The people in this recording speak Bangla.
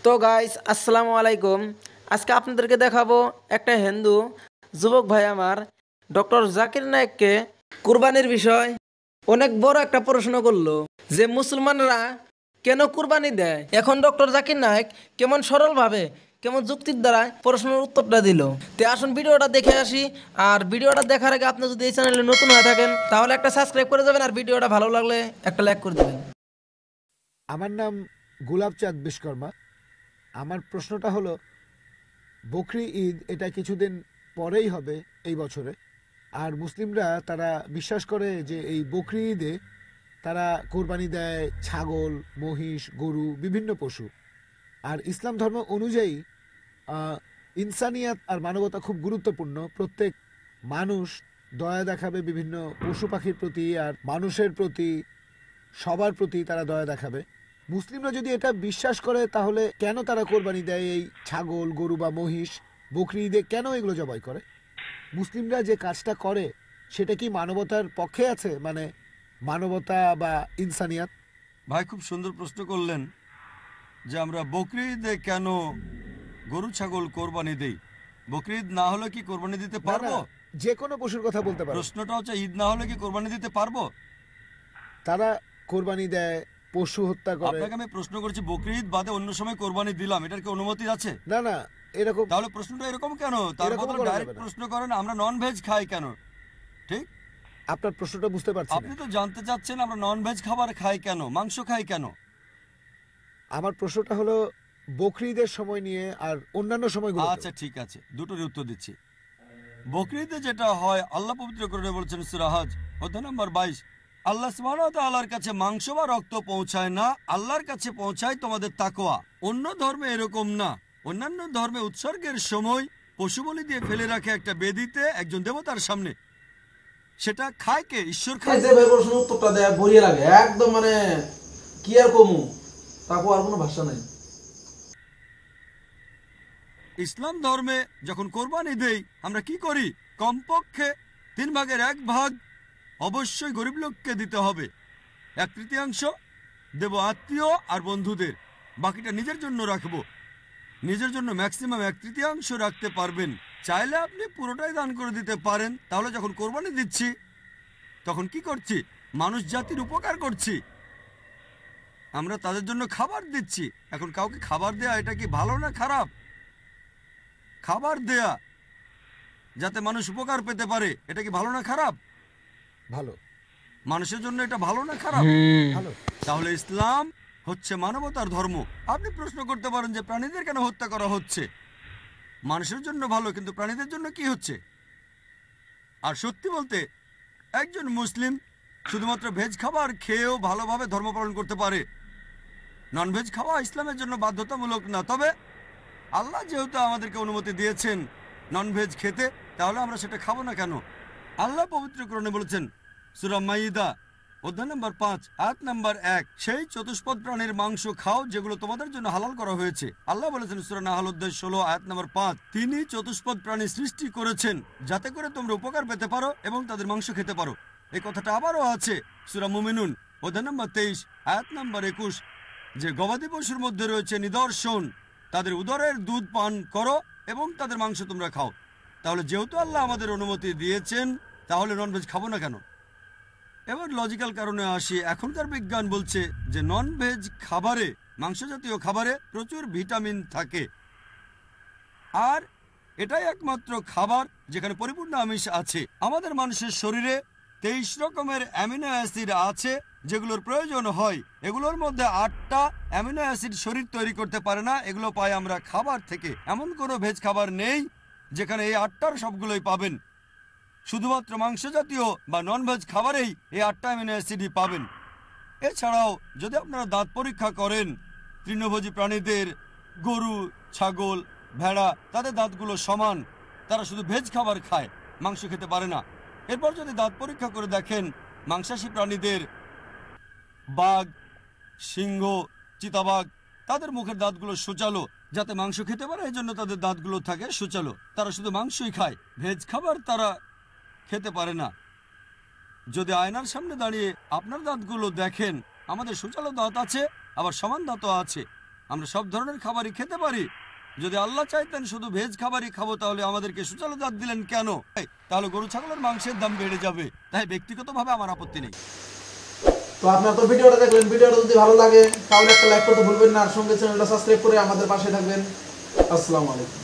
তো গাইস আসসালামু আলাইকুম। আজকে আপনাদেরকে দেখাবো একটা হিন্দু যুবক ভাই আমার ডক্টর জাকির নায়েককে কুরবানির বিষয় অনেক বড় একটা প্রশ্ন করলো যে মুসলমানরা কেন কুরবানি দেয়। এখন ডক্টর জাকির নায়েক কেমন সরলভাবে কেমন যুক্তির দ্বারা প্রশ্নের উত্তরটা দিল। তো আসুন ভিডিওটা দেখে আসি। আর ভিডিওটা দেখার আগে আপনি যদি এই চ্যানেলে নতুন হয়ে থাকেন তাহলে একটা সাবস্ক্রাইব করে যাবেন, আর ভিডিওটা ভালো লাগলে একটা লাইক করে দেবেন। আমার নাম গোলাপচাঁদ বিশ্বকর্মা। আমার প্রশ্নটা হলো, বকরি ঈদ এটা কিছুদিন পরেই হবে এই বছরে, আর মুসলিমরা তারা বিশ্বাস করে যে এই বকরি ঈদে তারা কোরবানি দেয় ছাগল, মহিষ, গরু, বিভিন্ন পশু। আর ইসলাম ধর্ম অনুযায়ী ইনসানিয়াত আর মানবতা খুব গুরুত্বপূর্ণ। প্রত্যেক মানুষ দয়া দেখাবে বিভিন্ন পশু পাখির প্রতি, আর মানুষের প্রতি, সবার প্রতি তারা দয়া দেখাবে। মুসলিমরা যদি এটা বিশ্বাস করে তাহলে কেন তারা কোরবানি দেয় এই ছাগল, গরু বা মহিষ? বকরি ঈদে কেন এগুলো জবাই করে? মুসলিমরা যে কাজটা করে সেটা কি মানবতার পক্ষে আছে, মানে মানবতা বা ইনসানিয়াত? ভাই খুব সুন্দর প্রশ্ন করলেন যে আমরা বকরি ঈদে কেন গরু ছাগল কোরবানি দেই। বকরি ঈদ না হলে কি কোরবানি দিতে না, পারবো? যে কোনো পশুর কথা বলতে পারো। প্রশ্নটা হচ্ছে ঈদ না হলে কি কোরবানি দিতে পারবো? তারা কোরবানি দেয়, পশু হত্যা করে। আপনাকে আমি প্রশ্ন করছি বকরি ঈদ বাদে অন্য সময় কোরবানি দিলাম, এটার কি অনুমতি আছে? না না, এরকম তাহলে প্রশ্নটা এরকম কেন? তার এরকম বদলে করা ডাইরেক্ট যাবে না। প্রশ্ন করেন আমরা নন ভেজ খাই কেন। ঠিক, আপনার প্রশ্নটা বুঝতে পারছি আপনি না। তো জানতে চাচ্ছেন আমরা নন ভেজ খাবার খাই কেন, মাংস খাই কেন। আমার প্রশ্নটা হলো বকরি ঈদের সময় নিয়ে আর অন্যান্য সময়গুলো। আচ্ছা ঠিক আছে, দুটোর উত্তর দিচ্ছি। বকরি ঈদে যেটা হয়, আল্লাহ পবিত্র করে বলছেন সূরা হজ অধ্যায় নম্বর 22, আল্লাহ সুবহানাহু ওয়া তাআলার কাছে মাংস বা রক্ত পৌঁছায় না, আল্লাহর কাছে পৌঁছায় তোমাদের তাকওয়া। অন্য ধর্মে এরকম না। অন্যান্য ধর্মে উৎসর্গের সময় পশু বলি দিয়ে ফেলে রাখে একটা বেদিতে একজন দেবতার সামনে। সেটা খায় কে? ঈশ্বর খায়। যে ভাই প্রশ্ন উত্তরটা দেয় বড়িয়া লাগে একদম, মানে কি আর কমু, তারপর আর কোনো ভাষা নাই। ইসলাম ধর্মে যখন কোরবানি দেই আমরা কি করি? কমপক্ষে 1/3 অবশ্যই গরিব লোককে দিতে হবে, 1/3 দেব আত্মীয় আর বন্ধুদের, বাকিটা নিজের জন্য রাখবো। নিজের জন্য ম্যাক্সিমাম 1/3 রাখতে পারবেন। চাইলে আপনি পুরোটাই দান করে দিতে পারেন। তাহলে যখন কোরবানি দিচ্ছি তখন কি করছি? মানুষ জাতির উপকার করছি। আমরা তাদের জন্য খাবার দিচ্ছি। এখন কাউকে খাবার দেয়া এটা কি ভালো না খারাপ? খাবার দেয়া যাতে মানুষ উপকার পেতে পারে, এটা কি ভালো না খারাপ? ভালো। মানুষের জন্য এটা ভালো না খারাপ? ভালো। তাহলে ইসলাম হচ্ছে মানবতার ধর্ম। আপনি প্রশ্ন করতে পারেন যে প্রাণীদের কেন হত্যা করা হচ্ছে? মানুষের জন্য ভালো, কিন্তু প্রাণীদের জন্য কি হচ্ছে? আর সত্যি বলতে একজন মুসলিম শুধুমাত্র ভেজ খাবার খেয়েও ভালোভাবে ধর্ম পালন করতে পারে। নন ভেজ খাওয়া ইসলামের জন্য বাধ্যতামূলক না। তবে আল্লাহ যেহেতু আমাদেরকে অনুমতি দিয়েছেন নন ভেজ খেতে, তাহলে আমরা সেটা খাবো না কেন? আল্লাহ পবিত্র কোরআনে বলেছেন সূরা মাইদা অধ্যায় নম্বর 5 আয়াত নম্বর 1, সেই চতুষ্পদ প্রাণীর মাংস খাও যেগুলো তোমাদের জন্য হালাল করা হয়েছে। আল্লাহ বলেছেন সূরা নাহল অধ্যায় 16 আয়াত নম্বর 5, তিনি চতুষ্পদ প্রাণী সৃষ্টি করেছেন যাতে করে তোমরা উপকার পেতে পারো এবং তাদের মাংস খেতে পারো। এই কথাটা আবারও আছে সূরা মুমিনুন অধ্যায় নম্বর 23 আয়াত নম্বর 21, যে গবাদি পশুর মধ্যে রয়েছে নিদর্শন, তাদের উদরের দুধ পান করো এবং তাদের মাংস তোমরা খাও। তাহলে যেহেতু আল্লাহ আমাদের অনুমতি দিয়েছেন, তাহলে ননভেজ খাবো না কেন? এবার লজিক্যাল কারণে আসি। এখনকার বিজ্ঞান বলছে যে নন ভেজ খাবারে, মাংস জাতীয় খাবারে প্রচুর ভিটামিন থাকে, আর এটাই একমাত্র খাবার যেখানে পরিপূর্ণ আমিষ আছে। আমাদের মানুষের শরীরে 23 রকমের অ্যামিনো অ্যাসিড আছে যেগুলোর প্রয়োজন হয়। এগুলোর মধ্যে 8টা অ্যামিনো অ্যাসিড শরীর তৈরি করতে পারে না, এগুলো পাই আমরা খাবার থেকে। এমন কোনো ভেজ খাবার নেই যেখানে এই 8টার সবগুলোই পাবেন। শুধুমাত্র মাংস জাতীয় বা নন ভেজ খাবারেই এই 8টা অ্যামিনো অ্যাসিডই পাবেন। এছাড়াও যদি আপনারা দাঁত পরীক্ষা করেন তৃণভোজী প্রাণীদের, গরু, ছাগল, ভেড়া, তাদের দাঁতগুলো সমান। তারা শুধু ভেজ খাবার খায়, মাংস খেতে পারে না। এরপর যদি দাঁত পরীক্ষা করে দেখেন মাংসাশী প্রাণীদের, বাঘ, সিংহ, চিতাবাঘ, তাদের মুখের দাঁতগুলো সূচালো যাতে মাংস খেতে পারে, এই জন্য তাদের দাঁতগুলো থাকে সূচালো। তারা শুধু মাংসই খায়, ভেজ খাবার তারা খেতে পারে না। যদি আয়নার সামনে দাঁড়িয়ে আপনার দাঁতগুলো দেখেন, আমাদের সূচালো দাঁত আছে, আবার সমান দাঁতও আছে। আমরা সব ধরনের খাবারই খেতে পারি। যদি আল্লাহ চাইতেন শুধু ভেজ খাবারই খাবো, তাহলে আমাদেরকে সুচালো জাত দিলেন কেন? তাহলে গরু ছাগলের মাংসের দাম বেড়ে যাবে। তাই ব্যক্তিগতভাবে আমার আপত্তি নেই। তো আপনারা তো ভিডিওটা দেখলেন, ভিডিওটা যদি ভালো লাগে তাহলে একটা লাইক করতে ভুলবেন না, আর সঙ্গে চ্যানেলটা সাবস্ক্রাইব করে আমাদের পাশে থাকবেন। আসসালামু আলাইকুম।